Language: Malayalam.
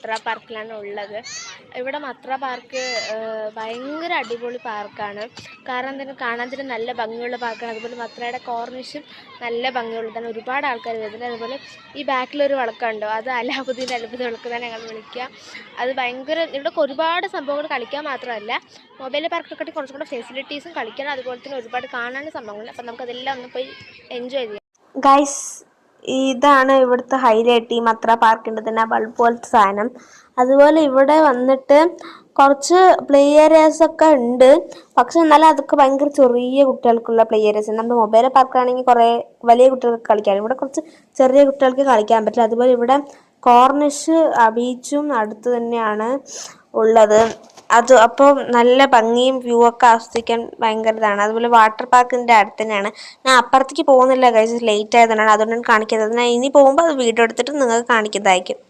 മത്ര പാർക്കിലാണ് ഉള്ളത്. ഇവിടെ മത്ര പാർക്ക് ഭയങ്കര അടിപൊളി പാർക്കാണ്. കാരണം എന്തെങ്കിലും കാണാൻ തന്നെ നല്ല ഭംഗിയുള്ള പാർക്കാണ്. അതുപോലെ മത്രയുടെ കോർണിഷും നല്ല ഭംഗിയുള്ളതാണ്. ഒരുപാട് ആൾക്കാർ വരുന്നുണ്ട്. അതുപോലെ ഈ ബാക്കിലൊരു വിളക്കുണ്ടോ, അത് അലാഹുദ്ദീൻ്റെ അത്ഭുത വിളക്ക് തന്നെ ഞങ്ങൾ വിളിക്കുക. അത് ഭയങ്കര ഇവിടെ ഒരുപാട് സംഭവങ്ങൾ കളിക്കാൻ മാത്രമല്ല, മൊബൈൽ പാർക്കൊക്കെ കുറച്ചും കൂടെ ഫെസിലിറ്റീസും കളിക്കണം, അതുപോലെ തന്നെ ഒരുപാട് കാണാനും സംഭവങ്ങൾ. അപ്പം നമുക്കതെല്ലാം ഒന്ന് പോയി എൻജോയ് ചെയ്യാം. ഗൈസ്, ഇതാണ് ഇവിടുത്തെ ഹൈലൈറ്റ്, ഈ മത്ര പാർക്കിൻ്റെ തന്നെ ബൾബ് പോലത്തെ സാധനം. അതുപോലെ ഇവിടെ വന്നിട്ട് കുറച്ച് പ്ലേ ഏരിയാസൊക്കെ ഉണ്ട്. പക്ഷെ എന്നാലും അതൊക്കെ ഭയങ്കര ചെറിയ കുട്ടികൾക്കുള്ള പ്ലേ ഏരിയാസ്. നമ്മുടെ മൊബൈൽ പാർക്കാണെങ്കിൽ കുറേ വലിയ കുട്ടികൾക്ക് കളിക്കാൻ, ഇവിടെ കുറച്ച് ചെറിയ കുട്ടികൾക്ക് കളിക്കാൻ പറ്റില്ല. അതുപോലെ ഇവിടെ കോർണിഷ് ബീച്ചും അടുത്ത് തന്നെയാണ് ഉള്ളത്. അപ്പോൾ നല്ല ഭംഗിയും വ്യൂ ഒക്കെ ആസ്വദിക്കാൻ ഭയങ്കര ഇതാണ്. അതുപോലെ വാട്ടർ പാർക്കിൻ്റെ അടുത്ത് തന്നെയാണ്. ഞാൻ അപ്പുറത്തേക്ക് പോകുന്നില്ല, കഴിച്ച് ലേറ്റ് ആയതുകൊണ്ടാണ്, അതുകൊണ്ടാണ് കാണിക്കുന്നത്. ഞാൻ ഇനി പോകുമ്പോൾ അത് വീഡിയോ എടുത്തിട്ട് നിങ്ങൾക്ക് കാണിക്കുന്നതായിരിക്കും.